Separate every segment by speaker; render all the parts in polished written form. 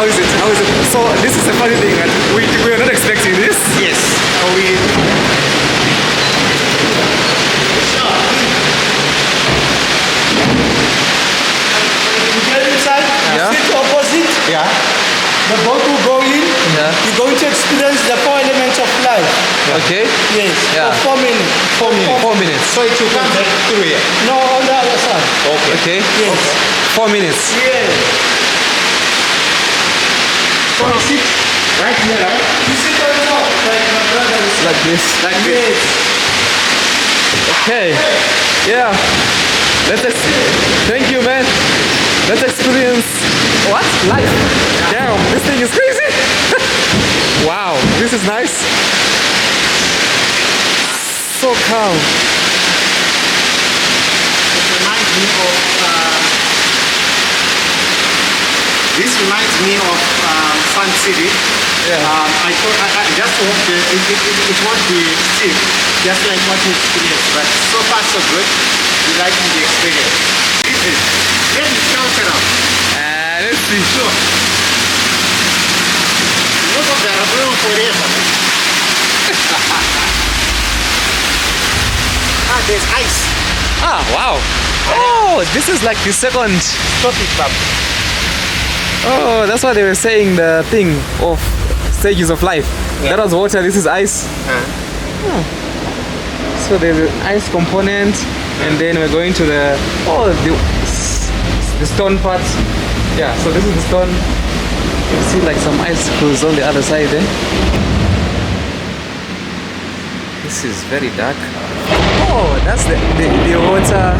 Speaker 1: How is it? How is it? So this is a funny thing, right? We are not expecting this.
Speaker 2: Yes.
Speaker 1: We
Speaker 2: You get inside,
Speaker 1: Yeah.
Speaker 2: you sit opposite,
Speaker 1: yeah.
Speaker 2: the boat will go in,
Speaker 1: Yeah.
Speaker 2: you're going to experience the 4 elements of life.
Speaker 1: Okay.
Speaker 2: Yes,
Speaker 1: Yeah.
Speaker 2: for 4 minutes.
Speaker 1: 4 minutes. 4 minutes.
Speaker 3: So it will come back through here.
Speaker 2: No, on the other side.
Speaker 3: Okay.
Speaker 1: Okay.
Speaker 2: Yes.
Speaker 1: 4 minutes.
Speaker 2: Yes.
Speaker 3: So you sit right here, right?
Speaker 2: You sit on top, like my brother is
Speaker 1: Like this.
Speaker 3: Like this.
Speaker 2: Yes.
Speaker 1: Okay. Yeah. Thank you, man. Let's experience what? Life. Damn, this thing is crazy. Wow, this is nice. So calm.
Speaker 3: This reminds me of Fun City.
Speaker 1: Yeah.
Speaker 3: I thought I just hope that it won't be steep, just like what we experienced. But so far so good. We like the experience. Listen, let me count around.
Speaker 1: Let's see.
Speaker 3: Sure. Look at that, I'm going forever. There's ice.
Speaker 1: Ah, wow. Oh, this is like the second.
Speaker 3: Stop it, Bob.
Speaker 1: Oh, that's why they were saying the thing of stages of life.
Speaker 3: Yeah.
Speaker 1: That was water, this is ice. So there's an ice component, and then we're going to the stone part. Yeah, so this is the stone. You see like some icicles on the other side there. This is very dark. Oh, that's the water.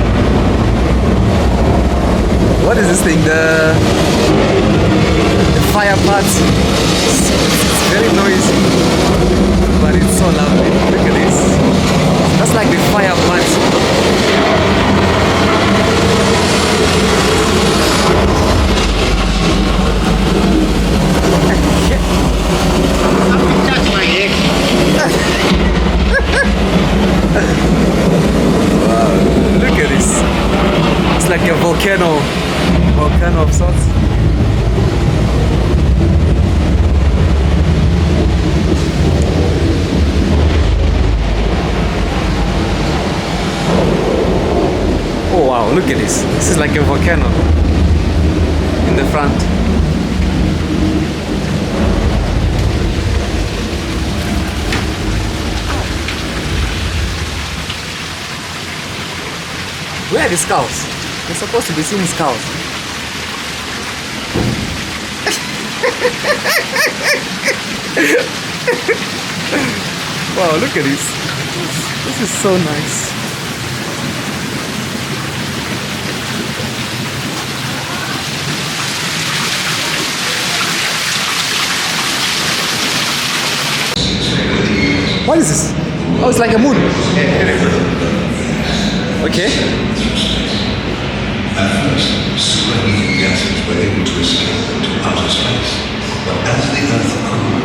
Speaker 1: What is this thing? The fire part. It's very noisy, but it's so lovely. Look at this. That's like the fire part.
Speaker 3: Something touched my head.
Speaker 1: Wow, look at this. It's like a volcano of sorts. Oh wow, look at this. This is like a volcano in the front. Where are the skulls? They're supposed to be seeing skulls. Wow, look at this. This is so nice. What is this? Oh, it's like a moon. Okay.
Speaker 4: At first, superheated gases were able to escape into outer space, but as the Earth cooled,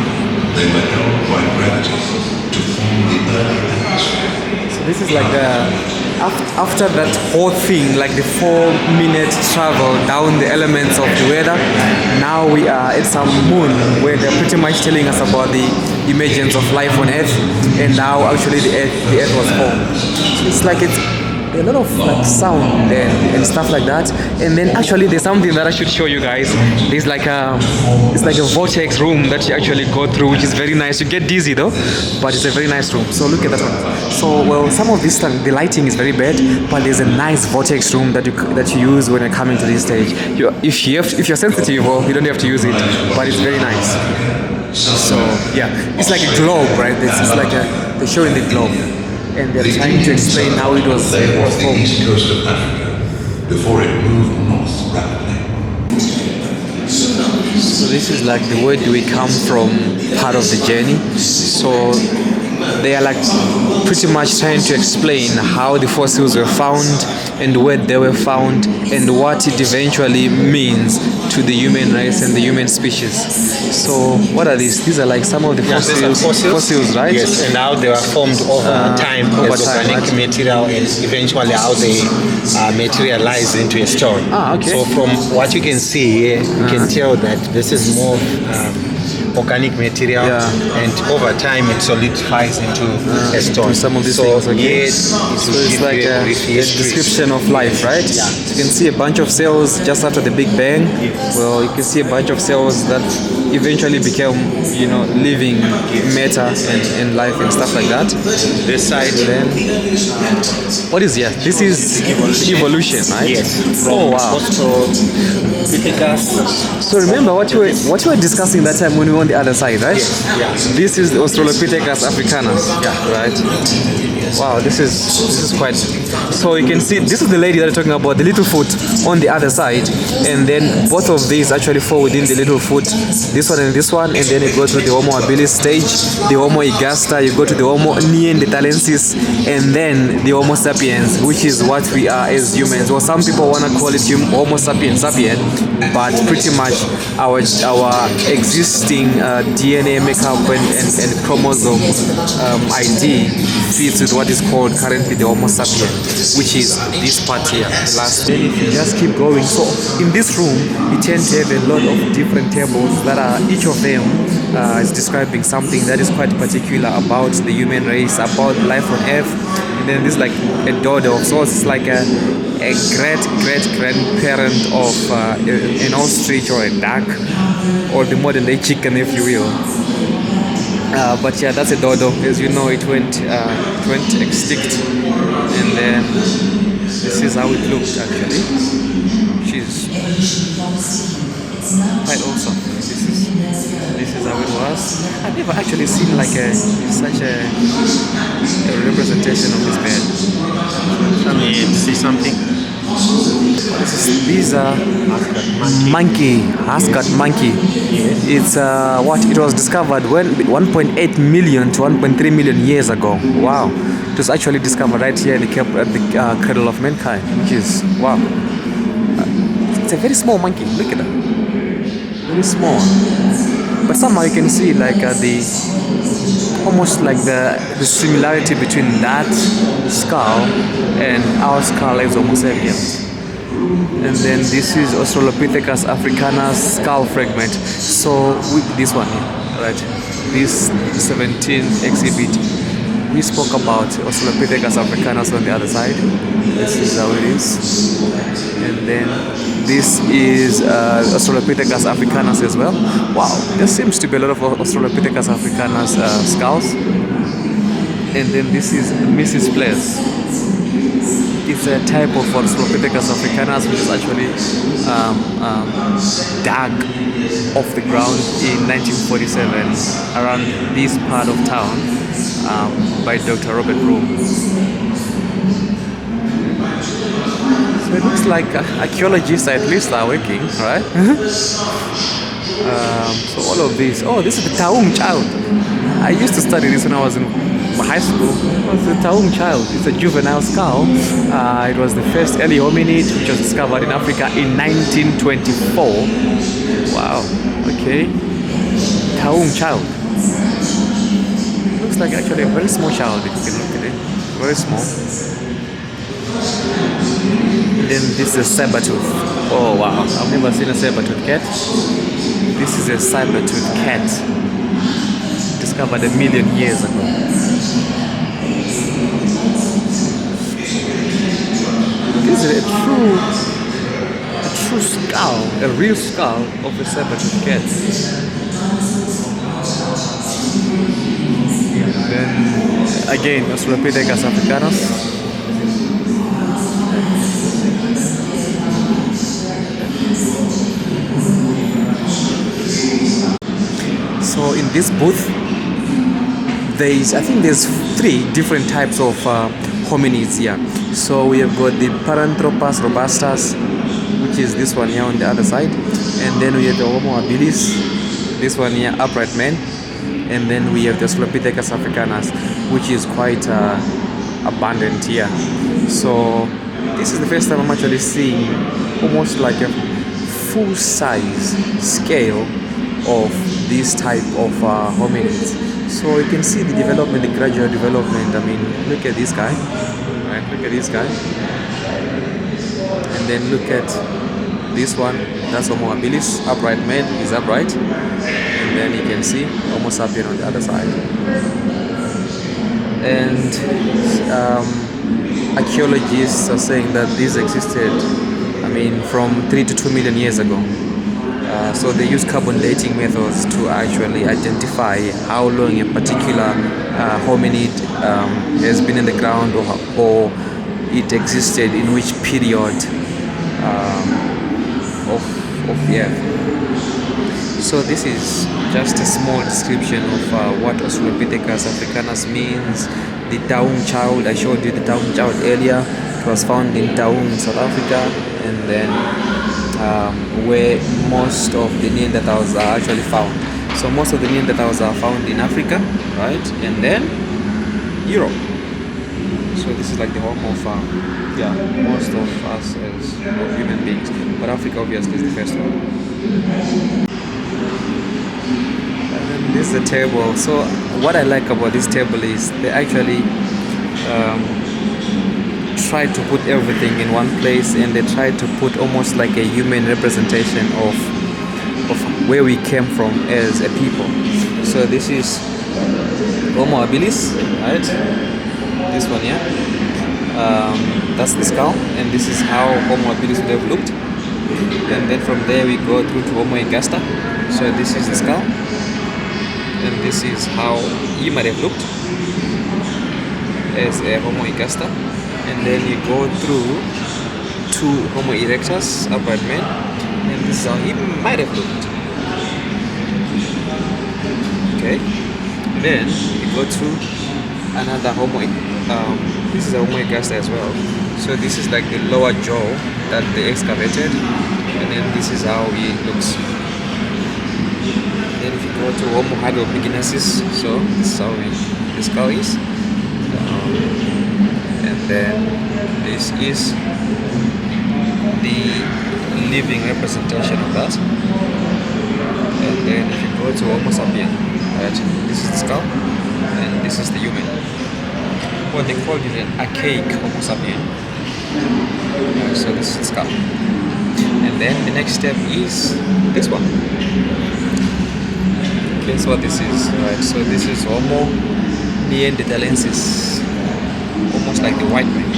Speaker 4: they were held by gravity to form the early atmosphere.
Speaker 1: So this is like after that whole thing, like the 4-minute travel down the elements of the weather. Now we are at some moon where they're pretty much telling us about the emergence of life on Earth, and now actually the Earth was formed. So it's like a lot of like sound and stuff like that. And then actually there's something that I should show you guys. There's like it's like a vortex room that you actually go through, which is very nice. You get dizzy though, but it's a very nice room. So look at that one. So well, some of this the lighting is very bad, but there's a nice vortex room that you use when you're coming to this stage. If you're sensitive, well, you don't have to use it, but it's very nice. So yeah, it's like a globe, right? It's like they're showing the globe, and they're trying to explain how it was
Speaker 4: Then was the
Speaker 1: formed.
Speaker 4: east coast of Africa before it moved north rapidly.
Speaker 1: So this is like the where do we come from part of the journey. So they are like pretty much trying to explain how the fossils were found and where they were found and what it eventually means to the human race and the human species. So what are these? These are like some of the fossils, right?
Speaker 3: Yes, and how they were formed over time as organic
Speaker 1: right?
Speaker 3: material, and eventually how they materialize into a stone.
Speaker 1: Okay.
Speaker 3: So from what you can see here, you can tell that this is more organic material, and over time it solidifies into a stone.
Speaker 1: Some of these
Speaker 3: so
Speaker 1: things, okay.
Speaker 3: So
Speaker 1: It's like a description of life, right?
Speaker 3: Yeah.
Speaker 1: So you can see a bunch of cells just after the Big Bang. Well, you can see a bunch of cells that eventually became, living matter and life and stuff like that.
Speaker 3: This side,
Speaker 1: Then, what is here? This is evolution, right?
Speaker 3: yes.
Speaker 1: Oh wow. So remember what you were discussing that time when we were on the other side, right?
Speaker 3: Yeah.
Speaker 1: This is the Australopithecus africanus.
Speaker 3: Yeah.
Speaker 1: Right. Wow, this is quite. So you can see this is the lady that I'm talking about, the little foot on the other side, and then both of these actually fall within the little foot. This one and this one, and then you go to the Homo habilis stage, the Homo ergaster, you go to the Homo neanderthalensis, and then the Homo sapiens, which is what we are as humans. Well, some people want to call it Homo sapiens sapien, but pretty much our existing DNA makeup and chromosome ID fits with what is called currently the Homo sapien, which is this part here, the last one. Then if you just keep going, so in this room you tend to have a lot of different tables that are, each of them is describing something that is quite particular about the human race, about life on Earth. And then this is like a dodo of sorts. It's like a great grandparent of an ostrich or a duck, or the modern day chicken, if you will. But yeah, that's a dodo. As you know, it went extinct, and then this is how it looked actually. She's quite awesome. This is how it was. I've never actually seen like such a representation of this bird.
Speaker 3: Let me see something.
Speaker 1: These are monkey, Ascot monkey. It's what it was discovered when 1.8 million to 1.3 million years ago. Wow, it was actually discovered right here at the cradle of mankind, which is wow. It's a very small monkey. Look at that, very small. But somehow you can see like almost like the similarity between that skull and our skull as Homo sapiens. And then this is Australopithecus africanus skull fragment. So with this one here, right? This 17th exhibit, we spoke about Australopithecus africanus on the other side. This is how it is. And then this is Australopithecus africanus as well. Wow, there seems to be a lot of Australopithecus africanus skulls. And then this is Mrs. Place. It's a type of Australopithecus africanus which is actually dug off the ground in 1947 around this part of town by Dr. Robert Broom. So it looks like archaeologists at least are working, right? So all of this. Oh, this is the Taung child. I used to study this when I was in high school. It was the Taung child. It's a juvenile skull. It was the first early hominid which was discovered in Africa in 1924. Wow. Okay. Taung child. Looks like actually a very small child if you can look at it. Very small. Then this is a saber-tooth. Oh wow, I've never seen a saber-tooth cat. This is a saber-tooth cat discovered 1 million years ago. This is a true skull, a real skull of a saber-tooth cat. Then again, Australopithecus africanus. So in this booth, I think there's 3 different types of hominids here. So we have got the Paranthropus robustus, which is this one here on the other side, and then we have the Homo habilis, this one here, upright man, and then we have the Australopithecus africanus, which is quite abundant here. So this is the first time I'm actually seeing almost like a full-size scale of this type of hominids. So you can see the development, the gradual development. I mean, look at this guy, right? Look at this guy, and then look at this one. That's Homo habilis, upright man, is upright, and then you can see Homo sapien on the other side. And archaeologists are saying that this existed, I mean, from 3 to 2 million years ago. So they use carbon dating methods to actually identify how long a particular hominid has been in the ground, or it existed in which period of the earth. So this is just a small description of what Australopithecus africanus means. The Taung child, I showed you the Taung child earlier. It was found in Taung, South Africa, and then where most of the Neanderthals are actually found. So most of the Neanderthals are found in Africa, right, and then Europe. So this is like the home of most of us as human beings, but Africa obviously is the first one. And then this is the table. So what I like about this table is they actually try to put everything in one place, and they try to put almost like a human representation of where we came from as a people. So this is Homo habilis, right? This one here. That's the skull, and this is how Homo habilis would have looked. And then from there we go through to Homo ergaster. So this is the skull, and this is how he might have looked as a Homo ergaster. And then you go through to Homo erectus, upright man, and this is how he might have looked. Okay, then you go through another Homo. This is a Homo ergaster as well. So this is like the lower jaw that they excavated, and then this is how he looks. Then if you go to Homo heidelbergensis, so this is how the skull is. And then this is the living representation of that. And then if you go to Homo sapien, right, this is the skull, and this is the human. Well, they called it an archaic Homo sapien. So this is the skull. And then the next step is this one. Guess what this is, right? So this is Homo neanderthalensis, almost like the white man,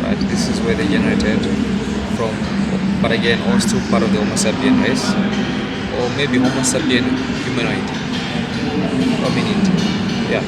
Speaker 1: right? This is where they generated from, but again, all still part of the Homo sapien race, or maybe Homo sapien humanoid, hominid, yeah.